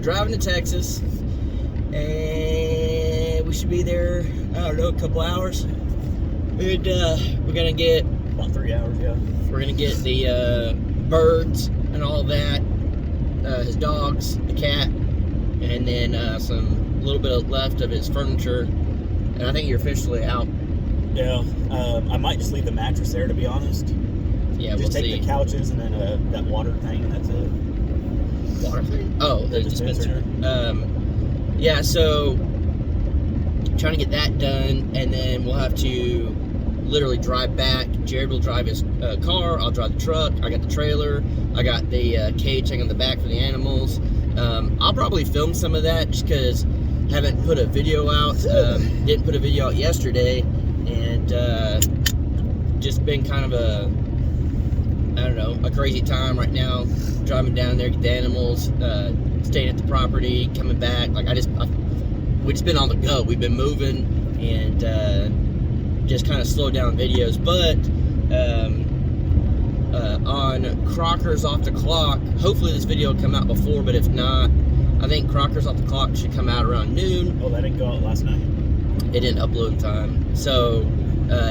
driving to Texas, and we should be there, I don't know, a couple hours. We're gonna get about 3 hours, yeah. We're gonna get the birds and all that, his dogs, the cat, and then some little bit left of his furniture. And I think you're officially out. Yeah, I might just leave the mattress there, to be honest. Yeah, just we'll take see. the couches and then that water thing, and that's it. Water thing? Oh, the dispenser. dispenser. Yeah, so trying to get that done, and then we'll have to literally drive back. Jared will drive his car. I'll drive the truck. I got the trailer. I got the cage hanging on the back for the animals. I'll probably film some of that just because haven't put a video out. Didn't put a video out yesterday, and just been kind of a crazy time right now. Driving down there, get the animals, staying at the property, coming back. Like we just been on the go. We've been moving and just kind of slowed down videos. But on Crockers Off the Clock, hopefully this video will come out before. But if not, I think Crockers Off the Clock should come out around noon. Oh, that didn't go out last night? It didn't upload in time. So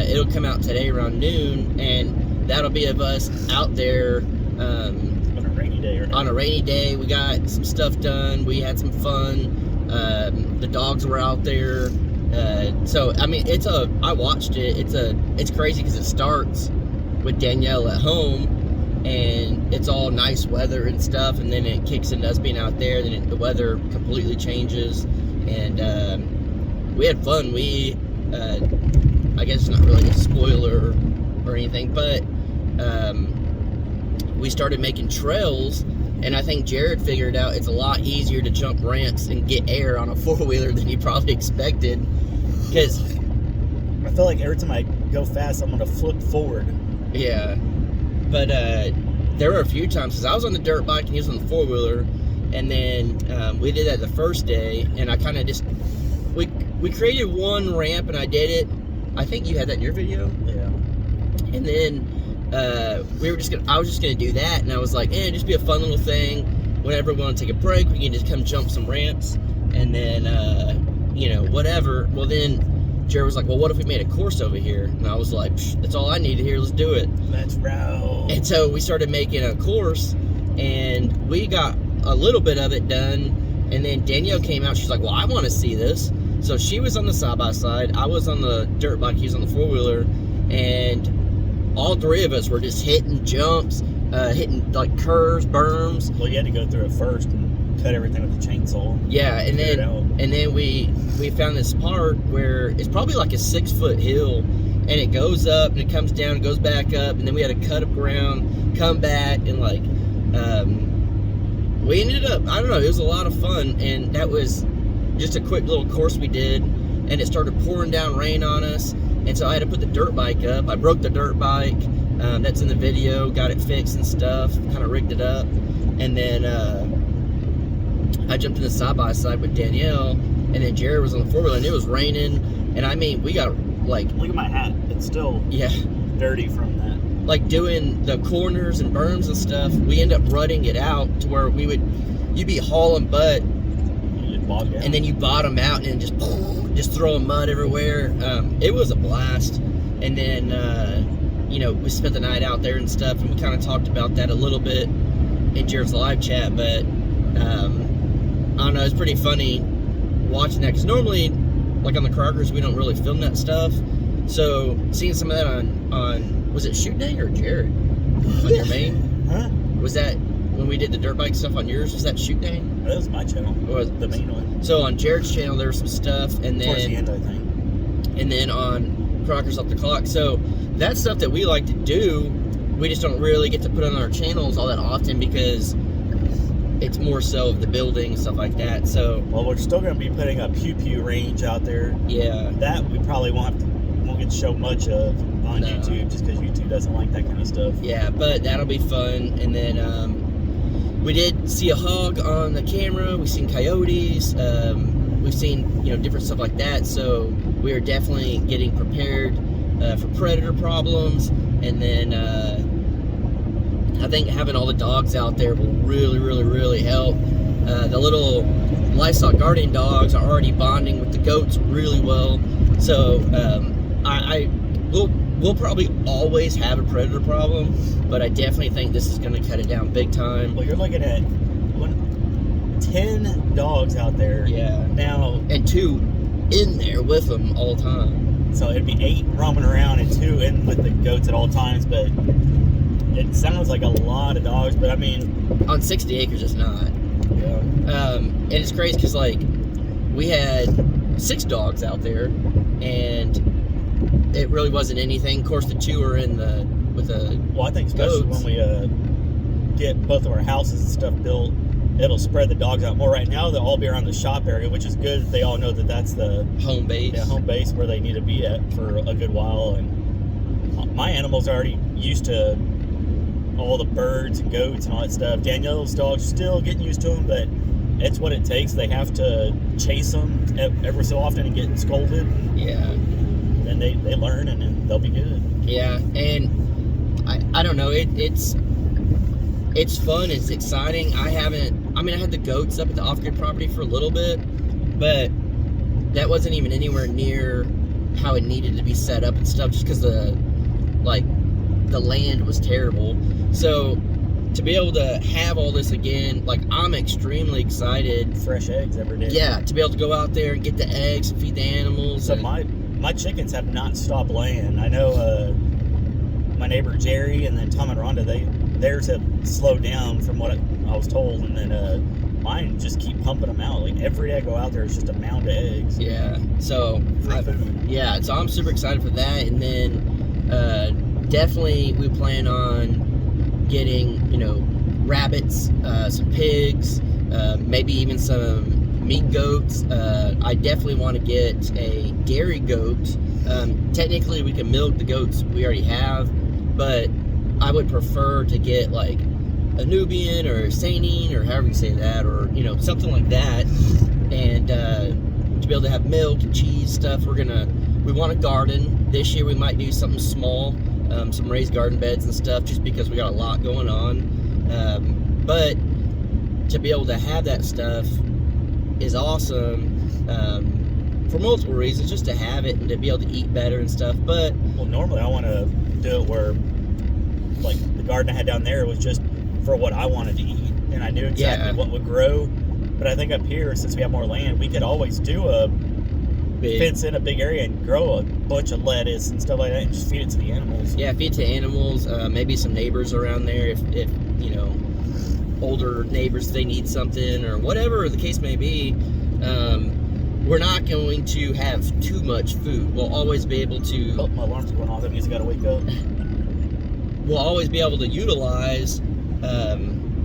it'll come out today around noon, and that'll be of us out there On a rainy day, or on a rainy day. We got some stuff done. We had some fun. The dogs were out there. So I mean, I watched it. It's crazy because it starts with Danielle at home, and it's all nice weather and stuff, and then it kicks into us being out there. Then the weather completely changes, and we had fun. I guess it's not really a spoiler or anything, but we started making trails, and I think Jared figured out it's a lot easier to jump ramps and get air on a four-wheeler than he probably expected, because I feel like every time I go fast, I'm gonna flip forward. yeah, but there were a few times, because I was on the dirt bike and he was on the four-wheeler, and then we did that the first day, and I kind of just we created one ramp, and I did it. I think you had that in your video. Yeah. And then I was just gonna do that, and I was like, just be a fun little thing. Whenever we want to take a break, we can just come jump some ramps, and then whatever. Well, then Jared was like, well, what if we made a course over here? And I was like, that's all I need to hear. Let's do it. Let's roll. And so we started making a course, and we got a little bit of it done. And then Danielle came out. She's like, well, I want to see this. So she was on the side-by-side. I was on the dirt bike. He was on the four-wheeler. And all three of us were just hitting jumps, hitting like curves, berms. Well, you had to go through it first and cut everything with the chainsaw. Yeah, and then we found this part where it's probably like a 6-foot hill, and it goes up and it comes down and goes back up, and then we had to cut up ground, come back, and like we ended up, I don't know, it was a lot of fun. And that was just a quick little course we did, and it started pouring down rain on us, and so I had to put the dirt bike up. I broke the dirt bike, that's in the video, got it fixed and stuff, kind of rigged it up, and then I jumped in the side-by-side with Danielle, and then Jared was on the four-wheeler, and it was raining, and I mean, we got like... Look at my hat, it's still dirty from that. Like doing the corners and berms and stuff, we end up rutting it out to where you'd be hauling butt, and then you bottom out and just throwing mud everywhere. It was a blast. And then we spent the night out there and stuff, and we kind of talked about that a little bit in Jared's live chat. But I don't know, it's pretty funny watching that, because normally, like on the Crockers, we don't really film that stuff. So seeing some of that on was it Shoot Day or Jared on your main? Huh? Was that when we did the dirt bike stuff on yours? Was that Shoot Day? That was my channel. Or was the main one? So on Jared's channel there was some stuff, and then towards the end, I think. And then on Crockers Off the Clock. So that's stuff that we like to do. We just don't really get to put on our channels all that often, because it's more so of the building and stuff like that. So we're still going to be putting a pew range out there. Yeah. That we probably won't get to show much of on YouTube, just because YouTube doesn't like that kind of stuff. Yeah, but that'll be fun. And then we did see a hog on the camera. We've seen coyotes. We've seen different stuff like that. So we are definitely getting prepared for predator problems. And then I think having all the dogs out there will really, really, really help. The little livestock guardian dogs are already bonding with the goats really well. So we'll probably always have a predator problem, but I definitely think this is going to cut it down big time. Well, you're looking at 10 dogs out there. Yeah. Now. And 2 in there with them all the time. So it'd be 8 roaming around and 2 in with the goats at all times, but it sounds like a lot of dogs, but I mean... On 60 acres, it's not. Yeah. And it's crazy because, like, we had 6 dogs out there, and it really wasn't anything. Of course, the 2 are in with the Well, I think especially goats. when we get both of our houses and stuff built, it'll spread the dogs out more. Right now, they'll all be around the shop area, which is good. They all know that that's the home base. Yeah, home base where they need to be at for a good while. And my animals are already used to all the birds and goats and all that stuff. Danielle's dog's still getting used to them, but it's what it takes. They have to chase them every so often and get scolded. Yeah. And they learn, and then they'll be good. Yeah, and I don't know. It's fun. It's exciting. I had the goats up at the off-grid property for a little bit, but that wasn't even anywhere near how it needed to be set up and stuff, just because the land was terrible. So to be able to have all this again, like, I'm extremely excited. Fresh eggs every day. Yeah, to be able to go out there and get the eggs and feed the animals. So my chickens have not stopped laying. I know my neighbor Jerry and then Tom and Rhonda, theirs have slowed down from what I was told, and then mine just keep pumping them out. Like, every day I go out there, it's just a mound of eggs. Yeah, so food. So I'm super excited for that. And then definitely we plan on getting, rabbits, some pigs, maybe even some meat goats. I definitely want to get a dairy goat. Technically we can milk the goats we already have, but I would prefer to get like a Nubian or a Sannine, or however you say that, or something like that, and to be able to have milk and cheese stuff. We want a garden this year. We might do something small, some raised garden beds and stuff, just because we got a lot going on. But to be able to have that stuff is awesome, for multiple reasons. Just to have it and to be able to eat better and stuff. But normally I want to do it where, like, the garden I had down there was just for what I wanted to eat, and I knew exactly what would grow. But I think up here, since we have more land, we could always do fence in a big area and grow a bunch of lettuce and stuff like that, and just feed it to the animals. Yeah, feed it to animals. Maybe some neighbors around there, if older neighbors, they need something or whatever the case may be. We're not going to have too much food. We'll always be able to... Oh, my alarm's going off. That means I gotta wake up. We'll always be able to utilize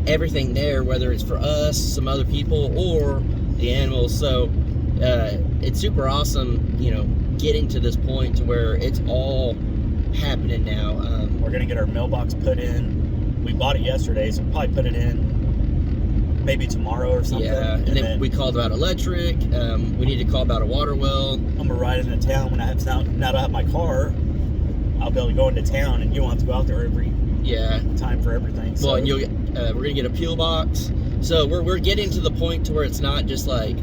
everything there, whether it's for us, some other people, or the animals. So it's super awesome, getting to this point to where it's all happening now. We're gonna get our mailbox put in. We bought it yesterday, so we'll probably put it in maybe tomorrow or something. Yeah, and then we called about electric. We need to call about a water well. I'm gonna ride into town when I have now that I have my car. I'll be able to go into town, and you won't have to go out there every time for everything. So. Well, and we're gonna get a peel box. So we're getting to the point to where it's not just like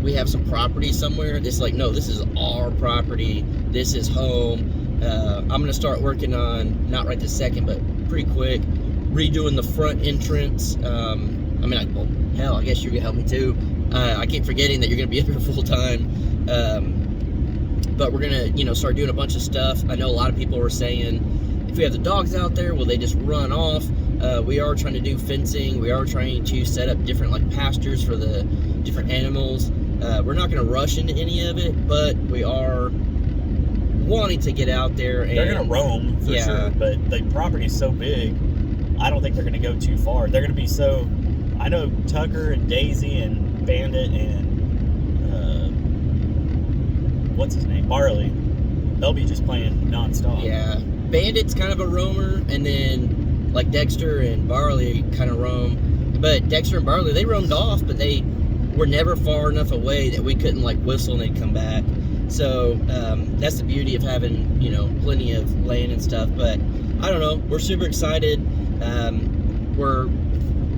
we have some property somewhere. It's like, no, this is our property. This is home. I'm gonna start working on, not right this second, but pretty quick, redoing the front entrance. I guess you can help me too. I keep forgetting that you're gonna be up here full time. But we're gonna, start doing a bunch of stuff. I know a lot of people were saying, if we have the dogs out there, will they just run off? We are trying to do fencing. We are trying to set up different pastures for the different animals. We're not gonna rush into any of it, but we are wanting to get out there. And they're gonna roam for sure, but the property is so big, I don't think they're gonna go too far. They're gonna be so. I know Tucker and Daisy and Bandit and what's his name, Barley. They'll be just playing nonstop. Yeah, Bandit's kind of a roamer, and then Dexter and Barley kind of roam. But Dexter and Barley, they roamed off, but they were never far enough away that we couldn't whistle and they'd come back. So that's the beauty of having plenty of land and stuff. But I don't know, we're super excited. We're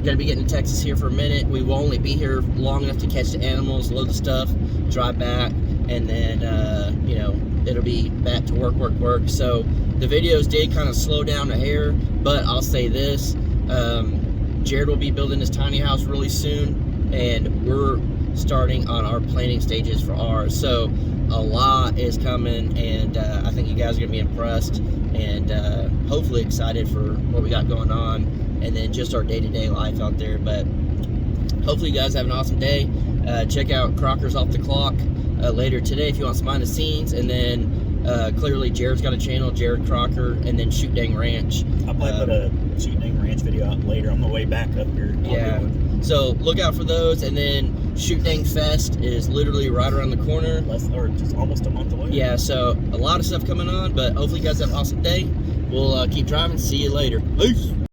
gonna be getting to Texas here for a minute. We will only be here long enough to catch the animals, load the stuff, drive back, and then you know, it'll be back to work. So the videos did kind of slow down a hair, but I'll say this: Jared will be building his tiny house really soon, and we're starting on our planning stages for ours. So a lot is coming, and I think you guys are gonna be impressed and hopefully excited for what we got going on, and then just our day-to-day life out there. But hopefully you guys have an awesome day. Check out Crockers Off the Clock later today if you want some behind the scenes, and then clearly Jared's got a channel, Jared Crocker, and then Shoot Dang Ranch. I'll probably put a Shoot Dang Ranch video out later on the way back up here. Yeah, so look out for those. And then Shoot Dang Fest is literally right around the corner, or just almost a month away. Yeah, so a lot of stuff coming on, but hopefully you guys have an awesome day. We'll keep driving. See you later. Peace.